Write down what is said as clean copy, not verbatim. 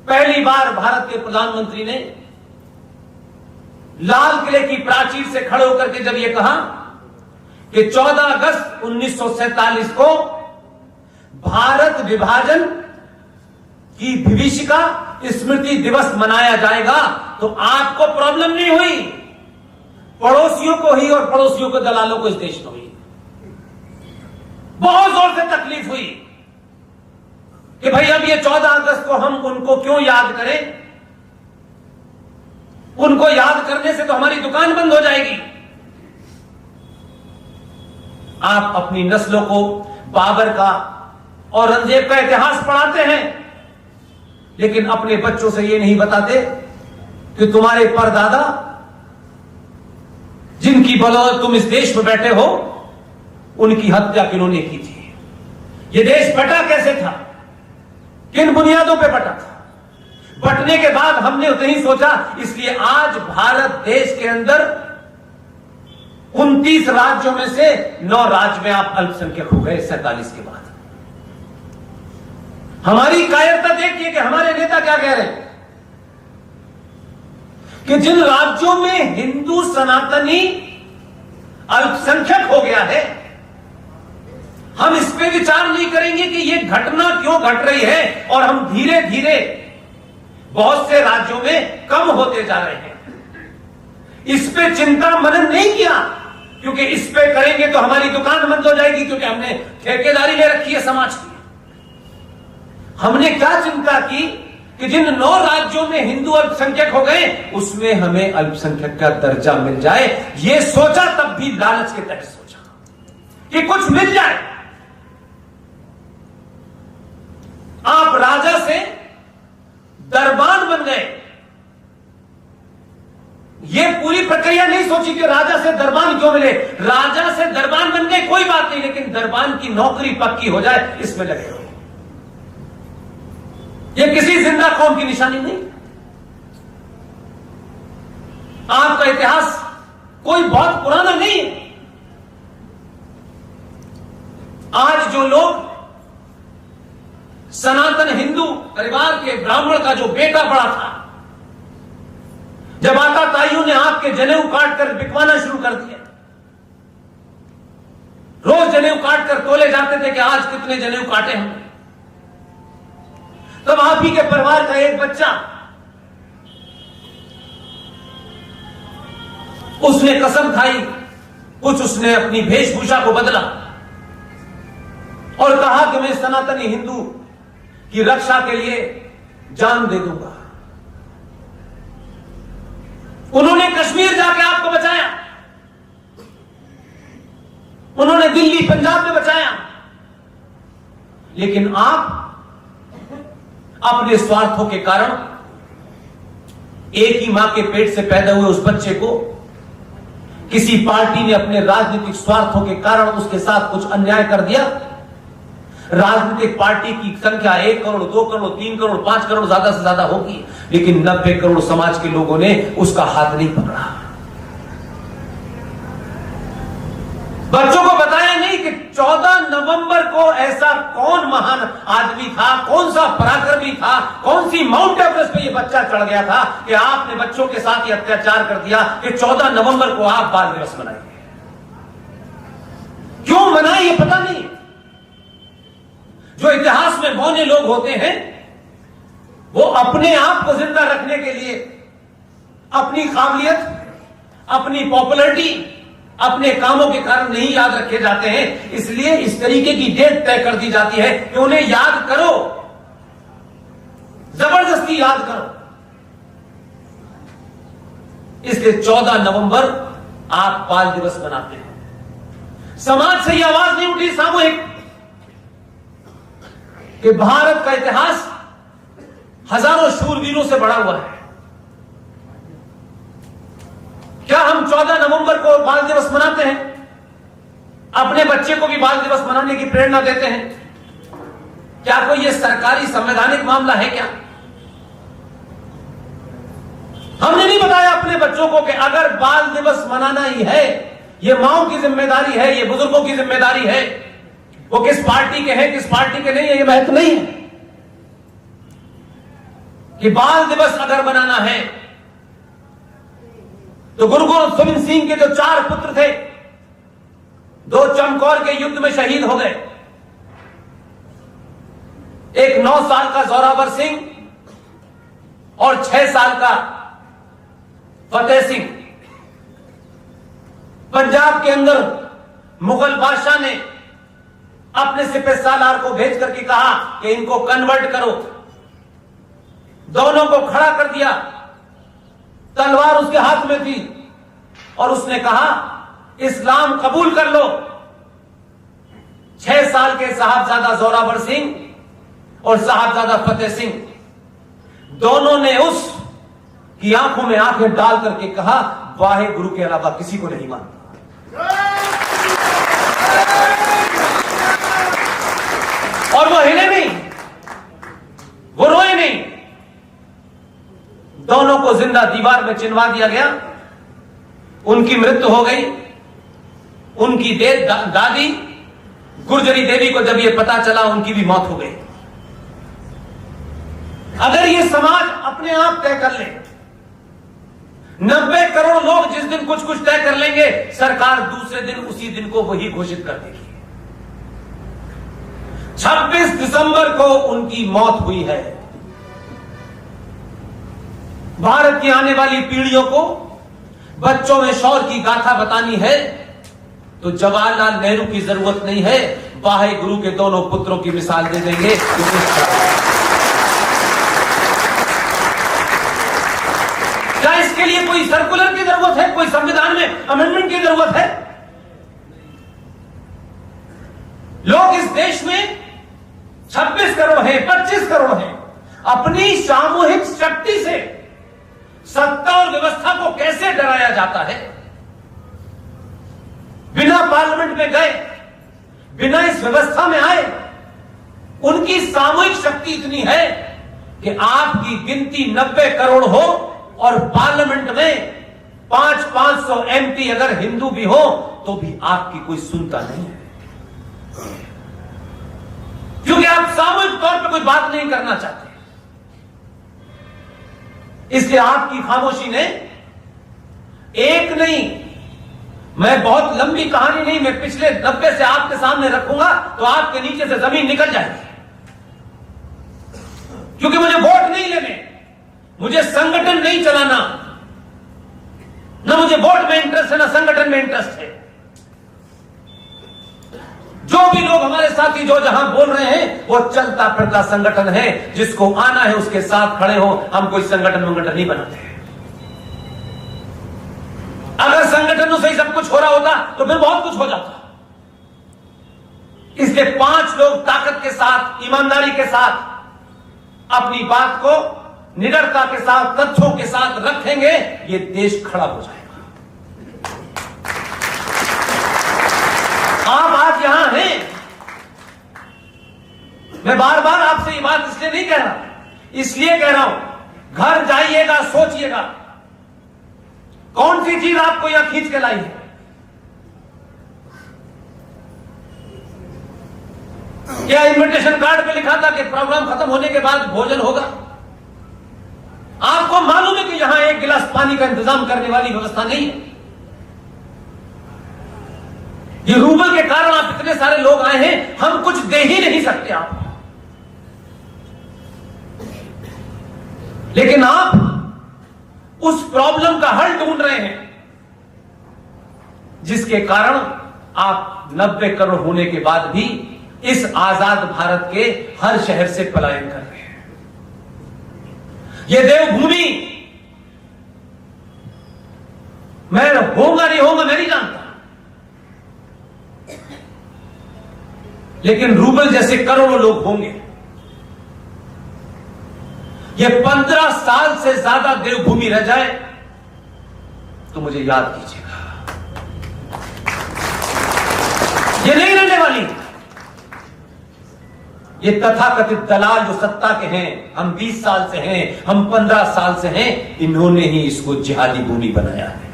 पहली बार भारत के प्रधानमंत्री ने लाल किले की प्राचीर से खड़े होकर के जब यह कहा कि 14 अगस्त 1947 को भारत विभाजन की विभीषिका स्मृति दिवस मनाया जाएगा, तो आपको प्रॉब्लम नहीं हुई, पड़ोसियों को ही और पड़ोसियों के दलालों को इस देश में हुई। बहुत जोर से तकलीफ हुई कि भाई अब ये 14 अगस्त को हम उनको क्यों याद करें, उनको याद करने से तो हमारी दुकान बंद हो जाएगी। आप अपनी नस्लों को बाबर का औरंगजेब का इतिहास पढ़ाते हैं, लेकिन अपने बच्चों से ये नहीं बताते कि तुम्हारे परदादा जिनकी बदौलत तुम इस देश में बैठे हो, उनकी हत्या किन्होंने की थी, यह देश बटा कैसे था, किन बुनियादों पे बटा था। बटने के बाद हमने उतना ही सोचा, इसलिए आज भारत देश के अंदर 29 राज्यों में से 9 राज्य में आप अल्पसंख्यक हो गए 47 के बाद। हमारी कायरता देखिए कि हमारे नेता क्या कह रहे हैं कि जिन राज्यों में हिंदू सनातनी अल्पसंख्यक हो गया है, हम इस पे विचार नहीं करेंगे कि यह घटना क्यों घट रही है, और हम धीरे धीरे बहुत से राज्यों में कम होते जा रहे हैं। इस पे चिंता मनन नहीं किया, क्योंकि इस पे करेंगे तो हमारी दुकान बंद हो जाएगी, क्योंकि हमने ठेकेदारी ले रखी है समाज की। हमने क्या चिंता की कि जिन 9 राज्यों में हिंदू अल्पसंख्यक हो गए, उसमें हमें अल्पसंख्यक का दर्जा मिल जाए। यह सोचा, तब भी लालच के तहत सोचा कि कुछ मिल जाए। आप राजा से दरबान बन गए। यह पूरी प्रक्रिया नहीं सोची कि राजा से दरबान क्यों मिले। राजा से दरबान बन गए कोई बात नहीं, लेकिन दरबान की नौकरी पक्की हो जाए, इसमें लगे हो। यह किसी जिंदा कौम की निशानी नहीं। आपका इतिहास कोई बहुत पुराना नहीं है। आज जो लोग सनातन हिंदू परिवार के ब्राह्मण का जो बेटा बड़ा था, जब आता ताइयों ने आपके जनेऊ काट कर बिकवाना शुरू कर दिया, रोज जनेऊ काट कर तोले जाते थे कि आज कितने जनेऊ काटे हमने, तब आप ही के परिवार का एक बच्चा उसने कसम खाई, कुछ उसने अपनी वेशभूषा को बदला और कहा कि मैं सनातनी हिंदू की रक्षा के लिए जान दे दूंगा। उन्होंने कश्मीर जाके आपको बचाया, उन्होंने दिल्ली पंजाब में बचाया, लेकिन आप अपने स्वार्थों के कारण एक ही मां के पेट से पैदा हुए उस बच्चे को किसी पार्टी ने अपने राजनीतिक स्वार्थों के कारण उसके साथ कुछ अन्याय कर दिया। राजनीतिक पार्टी की संख्या 1 करोड़, 2 करोड़, 3 करोड़, 5 करोड़ ज्यादा से ज्यादा होगी, लेकिन 90 करोड़ समाज के लोगों ने उसका हाथ नहीं पकड़ा। बच्चों को बताया नहीं कि 14 नवंबर को ऐसा कौन महान आदमी था, कौन सा पराक्रमी था, कौन सी माउंट एवरेस्ट पे ये बच्चा चढ़ गया था कि आपने बच्चों के साथ ये अत्याचार कर दिया कि 14 नवंबर को आप बाल दिवस मनाएंगे। क्यों मनाए ये पता नहीं। जो इतिहास में मौने लोग होते हैं, वो अपने आप को जिंदा रखने के लिए अपनी काबिलियत, अपनी पॉपुलैरिटी, अपने कामों के कारण नहीं याद रखे जाते हैं। इसलिए इस तरीके की डेट तय कर दी जाती है कि उन्हें याद करो, जबरदस्ती याद करो। इसलिए 14 नवंबर आप बाल दिवस मनाते हैं। समाज से यह आवाज नहीं उठी सामूहिक कि भारत का इतिहास हजारों शूरवीरों से बड़ा हुआ है। क्या हम 14 नवंबर को बाल दिवस मनाते हैं, अपने बच्चे को भी बाल दिवस मनाने की प्रेरणा देते हैं? क्या कोई यह सरकारी संवैधानिक मामला है क्या? हमने नहीं बताया अपने बच्चों को कि अगर बाल दिवस मनाना ही है, यह माओ की जिम्मेदारी है, यह बुजुर्गों की जिम्मेदारी है, वो किस पार्टी के हैं किस पार्टी के नहीं है, यह महत्व नहीं है। कि बाल दिवस अगर मनाना है तो गुरु गोविंद सिंह के जो 4 पुत्र थे, 2 चमकौर के युद्ध में शहीद हो गए। एक 9 साल का जोरावर सिंह और 6 साल का फतेह सिंह। पंजाब के अंदर मुगल बादशाह ने अपने सिपह सालार को भेज करके कहा कि इनको कन्वर्ट करो। दोनों को खड़ा कर दिया, तलवार उसके हाथ में थी और उसने कहा इस्लाम कबूल कर लो। 6 साल के साहबजादा जोरावर सिंह और साहबजादा फतेह सिंह दोनों ने उस की आंखों में आंखें डाल करके कहा वाहे गुरु के अलावा किसी को नहीं मानता। और वो हिले नहीं, वो रोए नहीं। दोनों को जिंदा दीवार में चिनवा दिया गया। उनकी मृत्यु हो गई। उनकी दादी गुर्जरी देवी को जब यह पता चला, उनकी भी मौत हो गई। अगर ये समाज अपने आप तय कर ले, 90 करोड़ लोग जिस दिन कुछ कुछ तय कर लेंगे, सरकार दूसरे दिन उसी दिन को वही घोषित कर देगी। 26 दिसंबर को उनकी मौत हुई है। भारत की आने वाली पीढ़ियों को बच्चों में शौर्य की गाथा बतानी है तो जवाहरलाल नेहरू की जरूरत नहीं है, वाहे गुरु के दोनों पुत्रों की मिसाल दे देंगे। क्या इसके लिए कोई सर्कुलर की जरूरत है, कोई संविधान में अमेंडमेंट की जरूरत है? लोग इस देश में 26 करोड़ हैं, 25 करोड़ हैं। अपनी सामूहिक शक्ति से सत्ता और व्यवस्था को कैसे डराया जाता है? बिना पार्लियामेंट में गए, बिना इस व्यवस्था में आए, उनकी सामूहिक शक्ति इतनी है कि आपकी गिनती 90 करोड़ हो और पार्लियामेंट में 500-500 एमपी अगर हिंदू भी हो तो भी आपकी कोई सुनता नहीं है, क्योंकि आप सामूहिक तौर पर कोई बात नहीं करना चाहते। इसलिए आपकी खामोशी ने एक नहीं, मैं बहुत लंबी कहानी नहीं, मैं पिछले 90 से आपके सामने रखूंगा तो आपके नीचे से जमीन निकल जाएगी। क्योंकि मुझे वोट नहीं लेने, मुझे संगठन नहीं चलाना, ना मुझे वोट में इंटरेस्ट है ना संगठन में इंटरेस्ट है। जो भी लोग हमारे साथी जो जहां बोल रहे हैं वो चलता फिरता संगठन है, जिसको आना है उसके साथ खड़े हो। हम कोई संगठन वंगठन नहीं बनाते। अगर संगठनों से ही सब कुछ हो रहा होता तो फिर बहुत कुछ हो जाता। इसलिए 5 लोग ताकत के साथ, ईमानदारी के साथ अपनी बात को निडरता के साथ, तथ्यों के साथ रखेंगे, ये देश खड़ा हो जाएगा। आप आज यहां हैं, मैं बार बार आपसे ये बात इसलिए नहीं कह रहा, इसलिए कह रहा हूं घर जाइएगा, सोचिएगा कौन सी चीज आपको यहां खींच के लाई है। क्या इनविटेशन कार्ड पे लिखा था कि प्रोग्राम खत्म होने के बाद भोजन होगा? आपको मालूम है कि यहां एक गिलास पानी का इंतजाम करने वाली व्यवस्था नहीं है। ये रूबल के कारण आप इतने सारे लोग आए हैं, हम कुछ दे ही नहीं सकते आप, लेकिन आप उस प्रॉब्लम का हल ढूंढ रहे हैं जिसके कारण आप 90 करोड़ होने के बाद भी इस आजाद भारत के हर शहर से पलायन कर रहे हैं। यह देवभूमि मैं होगा नहीं होगा मैं नहीं जानता, लेकिन रूबल जैसे करोड़ों लोग होंगे। ये 15 साल से ज्यादा देवभूमि रह जाए तो मुझे याद कीजिएगा, ये नहीं रहने वाली। ये तथाकथित दलाल जो सत्ता के हैं, हम 20 साल से हैं, हम 15 साल से हैं, इन्होंने ही इसको जिहादी भूमि बनाया है।